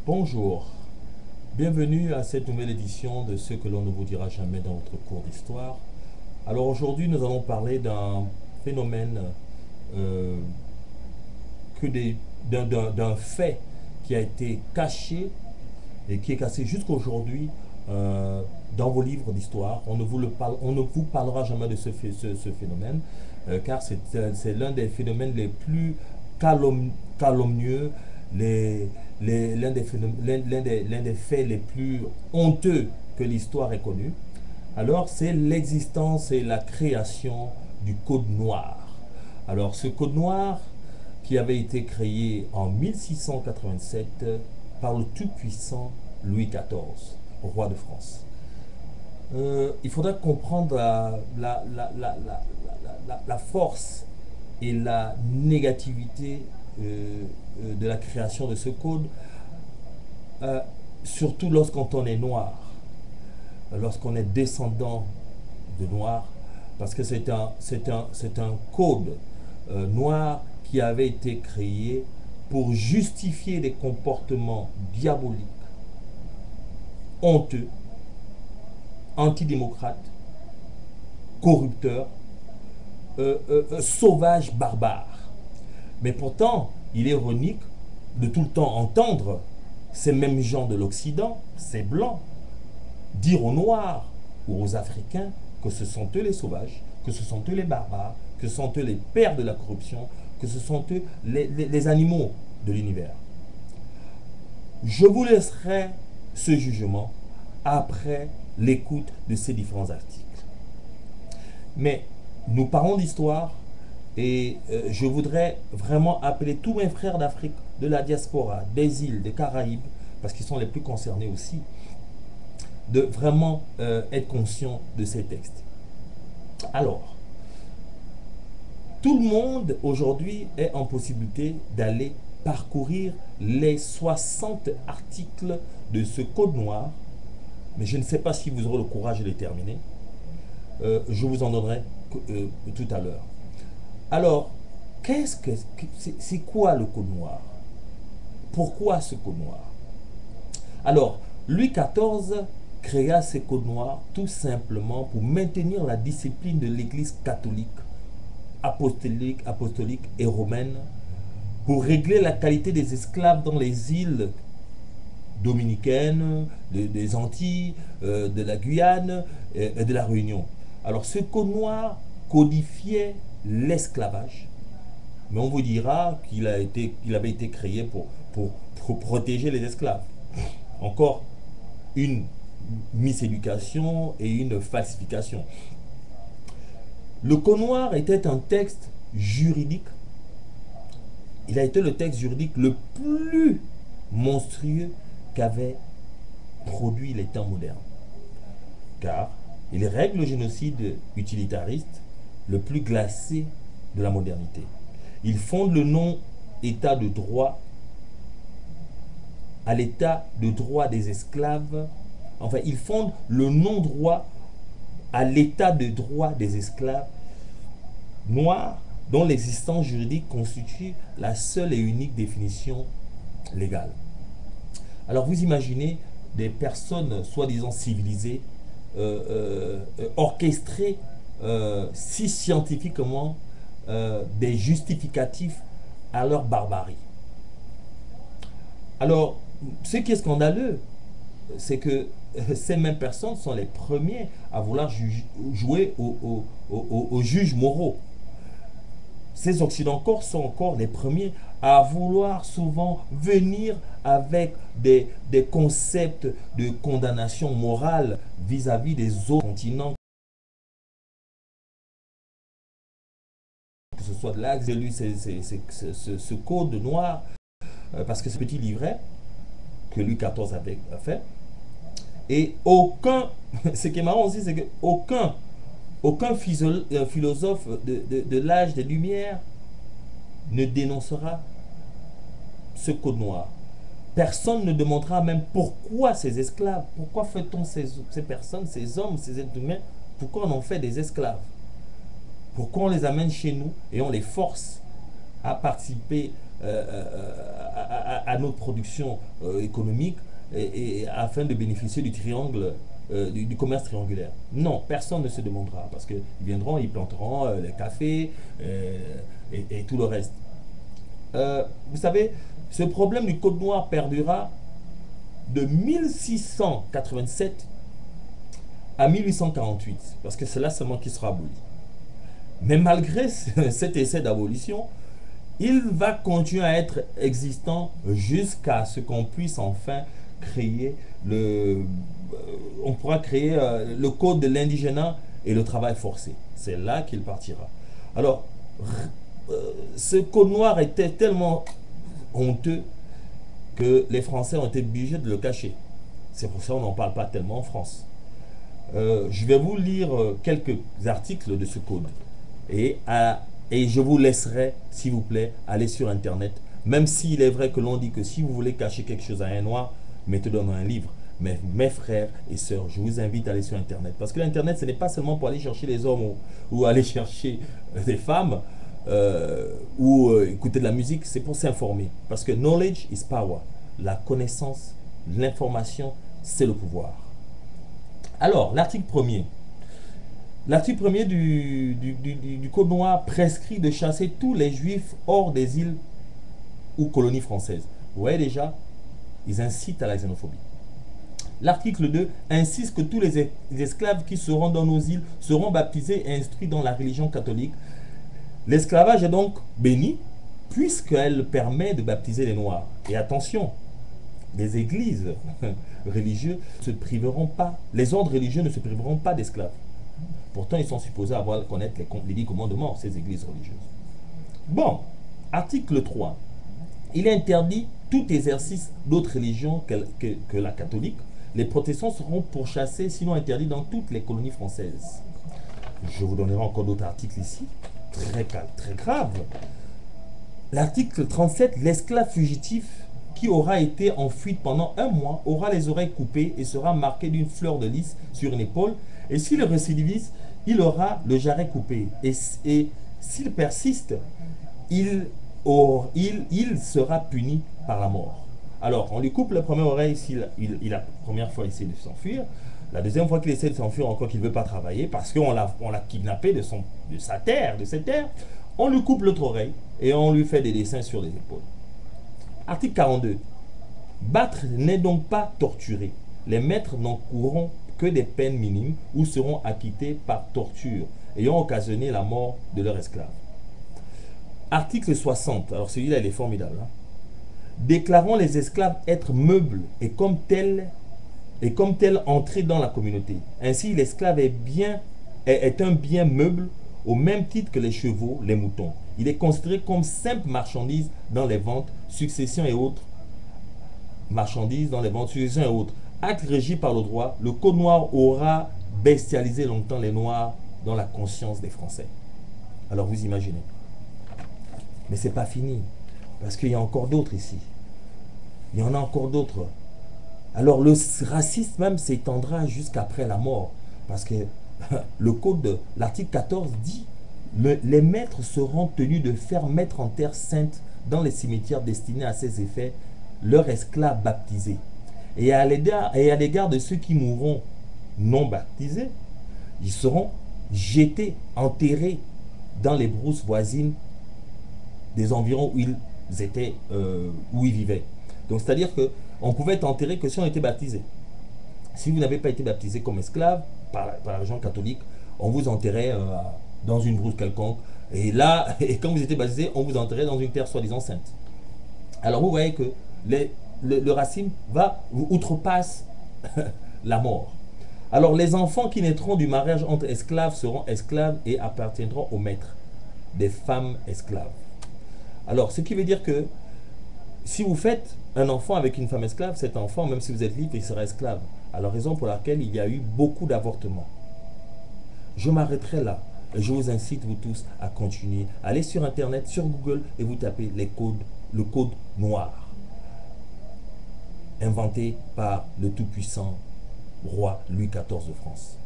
Bonjour, bienvenue à cette nouvelle édition de ce que l'on ne vous dira jamais dans votre cours d'histoire. Alors aujourd'hui, nous allons parler d'un phénomène, euh, que d'un fait qui a été caché et qui est cassé jusqu'à aujourd'hui dans vos livres d'histoire. On ne vous parlera jamais de ce phénomène, car c'est l'un des phénomènes les plus calomnieux, l'un des faits les plus honteux que l'histoire ait connu. Alors, c'est l'existence et la création du Code noir. Alors, ce Code noir, qui avait été créé en 1687 par le tout-puissant Louis XIV, roi de France. Il faudra comprendre la force et la négativité de la création de ce code, euh, surtout lorsqu'on est noir, lorsqu'on est descendant de noirs, parce que c'est un code noir qui avait été créé pour justifier des comportements diaboliques, honteux, antidémocrates, corrupteurs, sauvages, barbares. Mais pourtant, il est ironique de tout le temps entendre ces mêmes gens de l'Occident, ces blancs, dire aux Noirs ou aux Africains que ce sont eux les sauvages, que ce sont eux les barbares, que ce sont eux les pères de la corruption, que ce sont eux les animaux de l'univers. Je vous laisserai ce jugement après l'écoute de ces différents articles. Mais nous parlons d'histoire et je voudrais vraiment appeler tous mes frères d'Afrique, de la diaspora, des îles, des Caraïbes, parce qu'ils sont les plus concernés aussi, de vraiment être conscients de ces textes. Alors, tout le monde aujourd'hui est en possibilité d'aller parcourir les 60 articles de ce code noir, mais je ne sais pas si vous aurez le courage de les terminer. Je vous en donnerai tout à l'heure. Alors, c'est quoi le code noir? Pourquoi ce code noir? Alors, Louis XIV créa ces codes noirs tout simplement pour maintenir la discipline de l'Église catholique, apostolique et romaine, pour régler la qualité des esclaves dans les îles dominicaines, des Antilles, de la Guyane et de la Réunion. Alors ce code noir codifiait l'esclavage, mais on vous dira qu'il avait été créé pour protéger les esclaves. Encore une miséducation et une falsification. Le code noir était un texte juridique. Il a été le texte juridique le plus monstrueux qu'avaient produit les temps modernes. Car il règle le génocide utilitariste le plus glacé de la modernité. Il fonde le non-état de droit à l'état de droit des esclaves. Enfin, il fonde le non-droit à l'état de droit des esclaves noirs dont l'existence juridique constitue la seule et unique définition légale. Alors vous imaginez des personnes soi-disant civilisées, orchestrer si scientifiquement des justificatifs à leur barbarie. Alors, ce qui est scandaleux, c'est que ces mêmes personnes sont les premiers à vouloir jouer aux juges moraux. Ces Occidentaux sont encore les premiers à vouloir souvent venir avec des concepts de condamnation morale vis-à-vis des autres continents, que ce soit de l'axe. J'ai lu ce code noir parce que ce petit livret que Louis XIV avait fait, et aucun, ce qui est marrant aussi, c'est aucun philosophe de l'âge des Lumières ne dénoncera ce code noir. Personne ne demandera même pourquoi ces esclaves, pourquoi fait-on ces personnes, ces hommes, ces êtres humains, pourquoi on en fait des esclaves? Pourquoi on les amène chez nous et on les force à participer à notre production économique afin de bénéficier du triangle, du commerce triangulaire. Non, personne ne se demandera parce qu'ils viendront, ils planteront les cafés et tout le reste. Vous savez, ce problème du Code noir perdura de 1687 à 1848, parce que c'est là seulement qu'il sera aboli. Mais malgré cet essai d'abolition, il va continuer à être existant jusqu'à ce qu'on puisse enfin créer on pourra créer le code de l'indigénat et le travail forcé. C'est là qu'il partira. Alors, ce code noir était tellement honteux que les Français ont été obligés de le cacher. C'est pour ça qu'on n'en parle pas tellement en France. Je vais vous lire quelques articles de ce code et je vous laisserai, s'il vous plaît, aller sur Internet. Même s'il est vrai que l'on dit que si vous voulez cacher quelque chose à un noir, mettez-le dans un livre. Mais mes frères et sœurs, je vous invite à aller sur Internet. Parce que l'Internet, ce n'est pas seulement pour aller chercher les hommes ou aller chercher des femmes ou écouter de la musique, c'est pour s'informer. Parce que knowledge is power. La connaissance, l'information, c'est le pouvoir. Alors, l'article 1er. L'article 1er du Code noir prescrit de chasser tous les juifs hors des îles ou colonies françaises. Vous voyez déjà, ils incitent à la xénophobie. L'article 2 insiste que tous les esclaves qui seront dans nos îles seront baptisés et instruits dans la religion catholique. L'esclavage est donc béni puisqu'elle permet de baptiser les Noirs. Et attention, les églises religieuses ne se priveront pas, les ordres religieux ne se priveront pas d'esclaves. Pourtant, ils sont supposés connaître les 10 commandements, ces églises religieuses. Bon, article 3. Il est interdit tout exercice d'autres religions que la catholique. Les protestants seront pourchassés, sinon interdits dans toutes les colonies françaises. Je vous donnerai encore d'autres articles ici, très graves. L'article 37, l'esclave fugitif qui aura été en fuite pendant 1 mois aura les oreilles coupées et sera marqué d'une fleur de lys sur une épaule. Et s'il récidivise, il aura le jarret coupé. Et s'il persiste, il sera puni par la mort. Alors, on lui coupe la première oreille s'il la première fois essaie de s'enfuir. La deuxième fois qu'il essaie de s'enfuir, encore qu'il ne veut pas travailler, parce qu'on l'a kidnappé de cette terre, on lui coupe l'autre oreille et on lui fait des dessins sur les épaules. Article 42. Battre n'est donc pas torturer. Les maîtres n'encourront que des peines minimes ou seront acquittés par torture, ayant occasionné la mort de leur esclave. Article 60. Alors celui-là, il est formidable. Déclarant les esclaves être meubles et comme tels entrer dans la communauté. Ainsi, l'esclave est un bien meuble au même titre que les chevaux, les moutons. Il est considéré comme simple marchandise dans les ventes, successions et autres. Acte régi par le droit, le Code noir aura bestialisé longtemps les Noirs dans la conscience des Français. Alors vous imaginez. Mais c'est pas fini. Parce qu'il y a encore d'autres ici. Il y en a encore d'autres. Alors le racisme même s'étendra jusqu'après la mort. Parce que le code, l'article 14 dit les maîtres seront tenus de faire mettre en terre sainte dans les cimetières destinés à ces effets leurs esclaves baptisés. Et à l'égard de ceux qui mourront non baptisés, ils seront jetés, enterrés dans les brousses voisines des environs où ils vivaient. Donc c'est-à-dire qu'on pouvait être enterré que si on était baptisé. Si vous n'avez pas été baptisé comme esclave par la religion catholique, on vous enterrait dans une brousse quelconque. Et là, quand vous étiez baptisé, on vous enterrait dans une terre soi-disant sainte. Alors vous voyez que le racisme outrepasse la mort. Alors les enfants qui naîtront du mariage entre esclaves seront esclaves et appartiendront aux maîtres, des femmes esclaves. Alors ce qui veut dire que si vous faites un enfant avec une femme esclave, cet enfant, même si vous êtes libre, il sera esclave. Alors raison pour laquelle il y a eu beaucoup d'avortements. Je m'arrêterai là. Et je vous incite, vous tous, à continuer. Allez sur Internet, sur Google, et vous tapez le code noir. Inventé par le tout-puissant roi Louis XIV de France.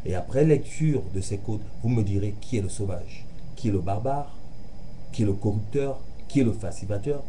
Et après lecture de ces codes, vous me direz qui est le sauvage, qui est le barbare, qui est le corrupteur, qui est le facilitateur,